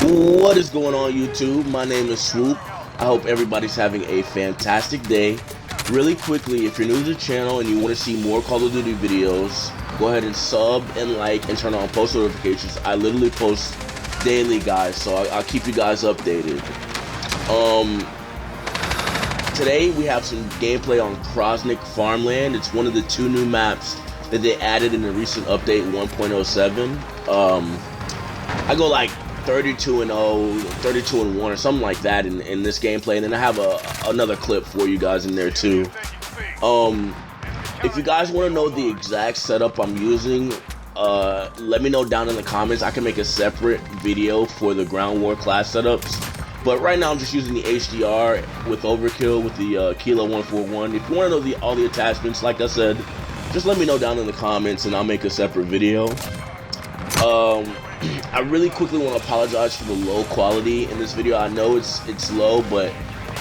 What is going on, YouTube? My name is Swoop. I hope everybody's having a fantastic day. Really quickly, if you're new to the channel and you want to see more Call of Duty videos, go ahead and sub and like and turn on post notifications. I literally post daily, guys, so I'll keep you guys updated. Today we have some gameplay on Krosnik Farmland. It's one of the two new maps that they added in the recent update 1.07. I go like 32-0, 32-1, or something like that in this gameplay, and then I have another clip for you guys in there too. If you guys want to know the exact setup I'm using, let me know down in the comments. I can make a separate video for the ground war class setups, but right now I'm just using the HDR with overkill with the Kilo 141. If you want to know all the attachments, like I said, just let me know down in the comments and I'll make a separate video. I really quickly want to apologize for the low quality in this video. I know it's low, but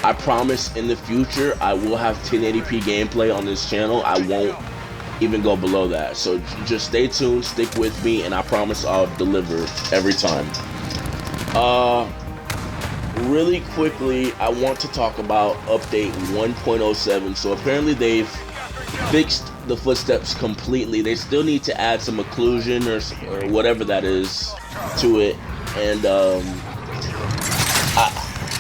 I promise in the future I will have 1080p gameplay on this channel. I won't even go below that. So just stay tuned, stick with me, and I promise I'll deliver every time. Really quickly, I want to talk about update 1.07. So apparently they've fixed the footsteps completely. They still need to add some occlusion or whatever that is to it, and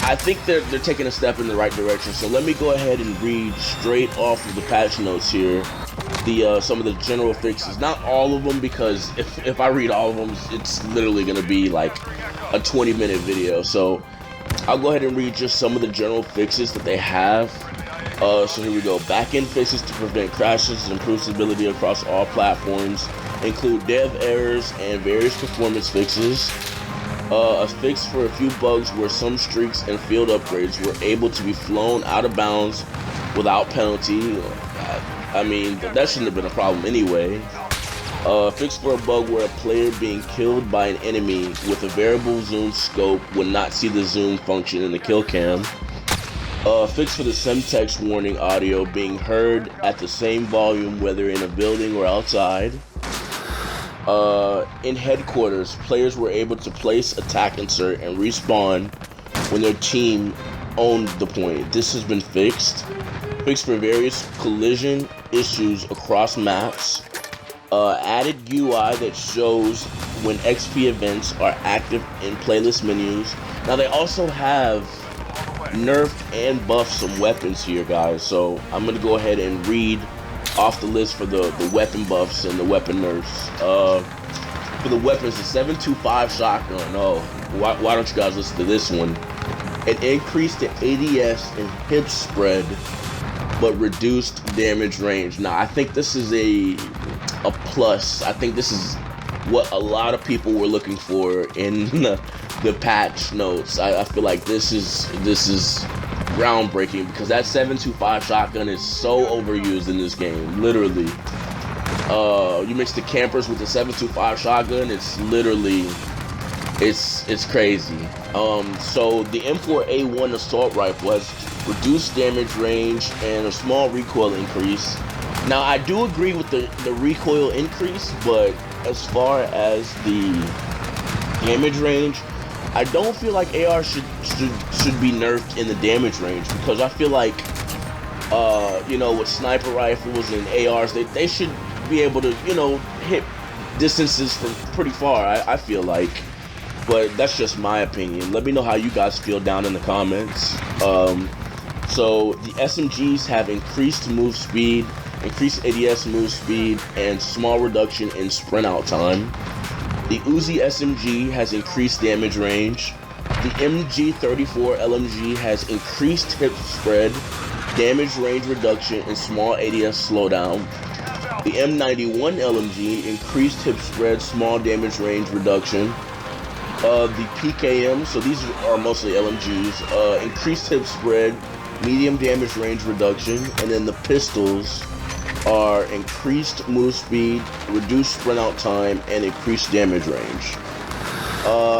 I think they're taking a step in the right direction. So let me go ahead and read straight off of the patch notes here some of the general fixes. Not all of them, because if I read all of them, it's literally gonna be like a 20-minute video. So I'll go ahead and read just some of the general fixes that they have. So here we go. Backend fixes to prevent crashes and improve stability across all platforms include dev errors and various performance fixes. A fix for a few bugs where some streaks and field upgrades were able to be flown out of bounds without penalty. I mean, that shouldn't have been a problem anyway. Fix for a bug where a player being killed by an enemy with a variable zoom scope would not see the zoom function in the kill cam. Fix for the semtext warning audio being heard at the same volume whether in a building or outside. In headquarters, players were able to place attack insert and respawn when their team owned the point. This has been fixed. Fixed for various collision issues across maps. Added UI that shows when XP events are active in playlist menus. Now they also have nerfed and buffed some weapons here, guys, so I'm gonna go ahead and read off the list for the weapon buffs and the weapon nerfs. For the weapons, the 7.25 shotgun. Oh, why don't you guys listen to this one? It increased the ADS and hip spread, but reduced damage range. Now, I think this is a plus. I think this is what a lot of people were looking for in the patch notes. I feel like this is groundbreaking, because that 7.25 shotgun is so overused in this game. Literally, you mix the campers with the 7.25 shotgun, it's literally it's crazy. So the M4A1 assault rifle has reduced damage range and a small recoil increase. Now I do agree with the recoil increase, but as far as the damage range, I don't feel like AR should be nerfed in the damage range, because I feel like you know, with sniper rifles and ARs, they should be able to, you know, hit distances from pretty far, I feel like. But that's just my opinion. Let me know how you guys feel down in the comments. So the SMGs have increased move speed, increased ADS move speed, and small reduction in sprint out time. The Uzi SMG has increased damage range. The MG34 LMG has increased hip spread, damage range reduction, and small ADS slowdown. The M91 LMG increased hip spread, small damage range reduction. The PKM, so these are mostly LMGs, increased hip spread, medium damage range reduction, and then the pistols are increased move speed, reduced sprint out time, and increased damage range.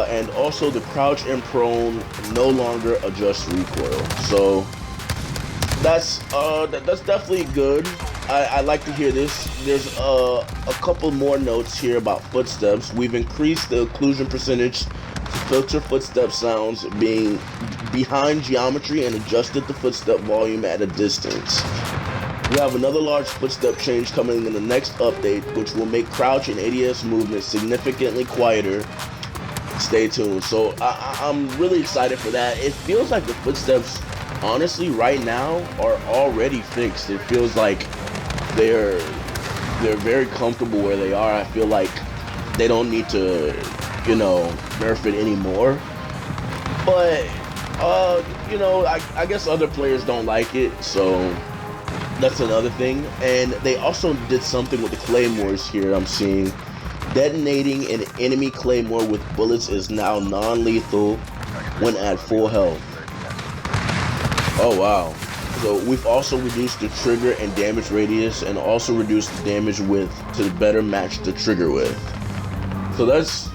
And also the crouch and prone no longer adjust recoil. So that's definitely good. I like to hear this. There's a couple more notes here about footsteps. We've increased the occlusion percentage to filter footstep sounds being behind geometry and adjusted the footstep volume at a distance. We have another large footstep change coming in the next update, which will make crouch and ADS movement significantly quieter. Stay tuned. So I'm really excited for that. It feels like the footsteps, honestly, right now are already fixed. It feels like they're very comfortable where they are. I feel like they don't need to, you know, nerf it anymore. But you know, I guess other players don't like it, so that's another thing. And they also did something with the claymores here. I'm seeing detonating an enemy claymore with bullets is now non-lethal when at full health. Oh wow. So we've also reduced the trigger and damage radius, and also reduced the damage width to better match the trigger width. So that's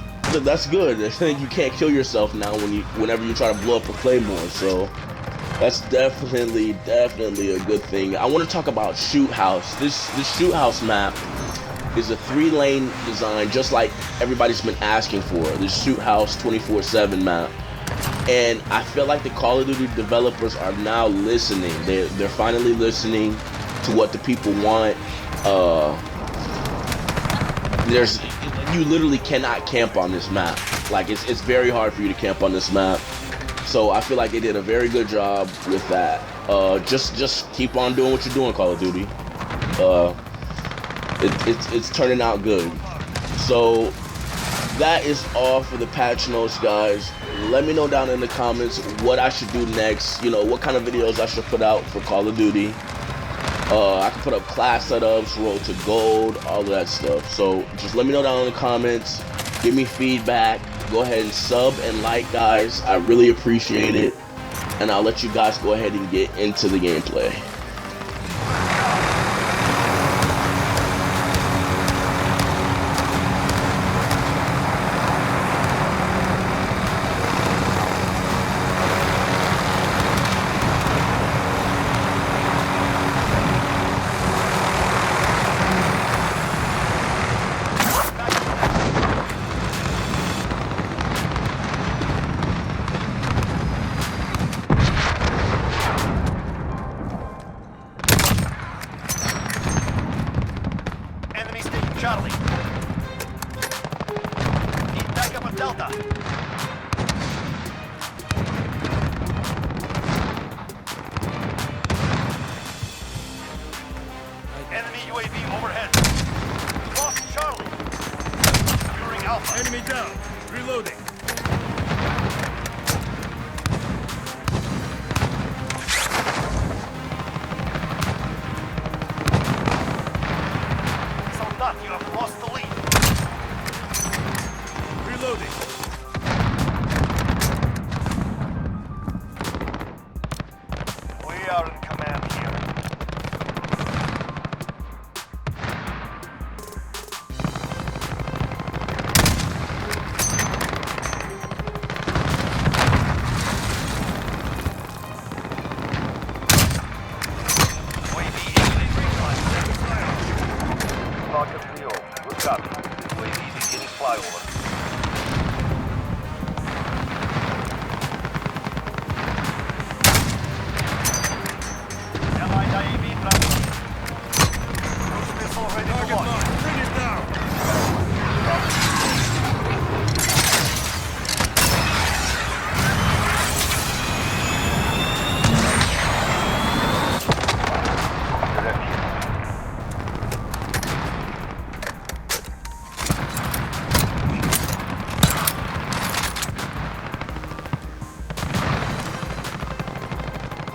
good. You can't kill yourself now whenever you try to blow up a claymore. So that's definitely a good thing. I want to talk about Shoot House. This Shoot House map is a 3-lane design, just like everybody's been asking for. This Shoot House 24/7 map. And I feel like the Call of Duty developers are now listening. They're finally listening to what the people want. You literally cannot camp on this map. Like it's very hard for you to camp on this map. So I feel like they did a very good job with that. Just keep on doing what you're doing, Call of Duty. It's turning out good. So that is all for the patch notes, guys. Let me know down in the comments what I should do next. You know, what kind of videos I should put out for Call of Duty. I can put up class setups, road to gold, all of that stuff. So just let me know down in the comments. Give me feedback. Go ahead and sub and like, guys. I really appreciate it. And I'll let you guys go ahead and get into the gameplay. Charlie. Need backup of Delta. Enemy UAV overhead. Lost Charlie. Securing Alpha. Enemy down. Reloading. You have lost the lead. Reloading. We are in command here. Cod Mw, good copy. UAV beginning flyover. Allied IAV traffic. Cruise missile ready to launch. Bring it down.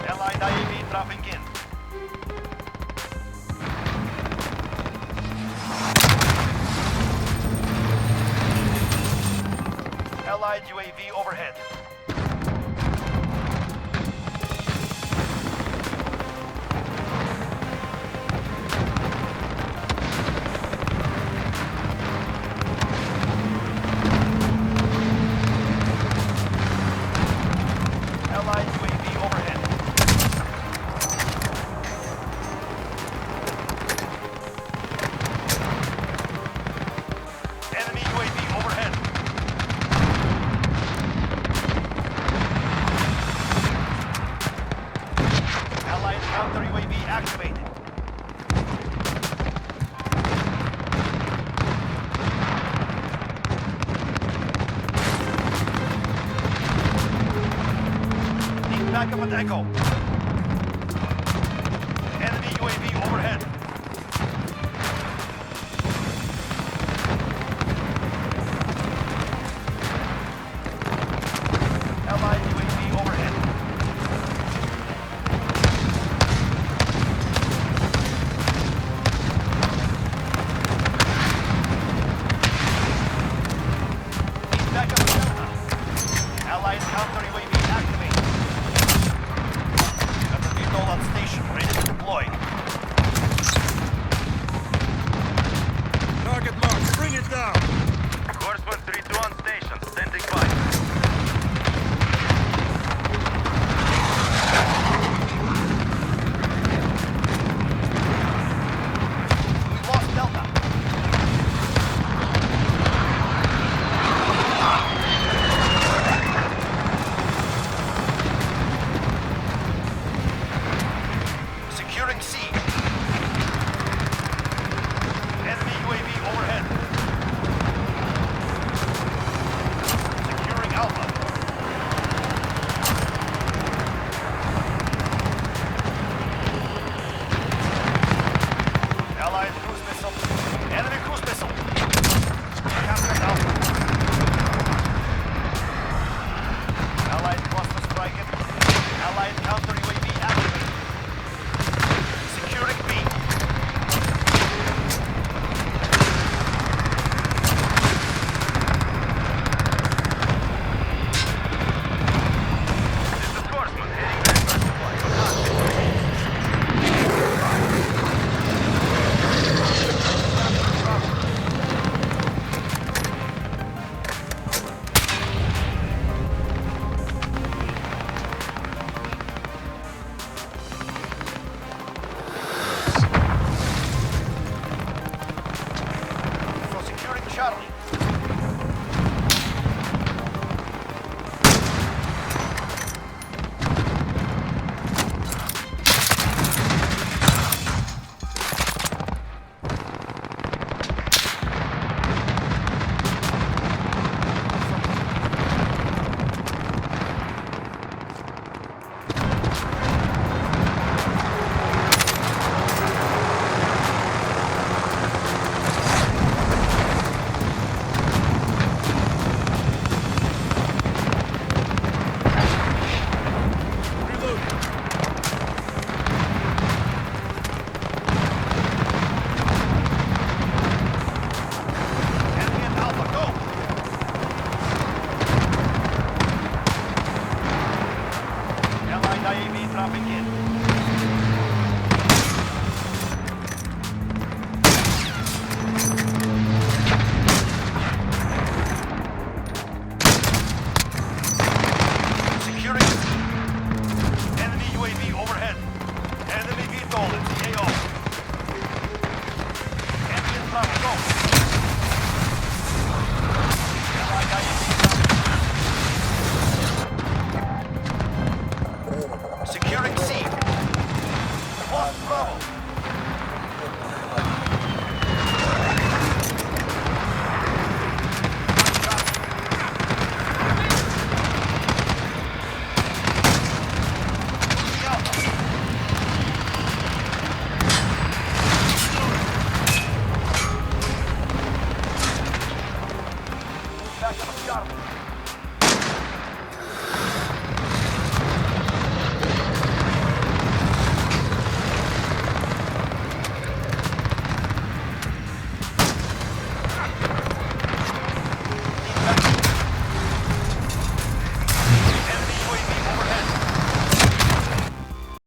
Allied IAV dropping in. Allied UAV overhead. Allied UAV overhead. Enemy UAV overhead. backup at Echo.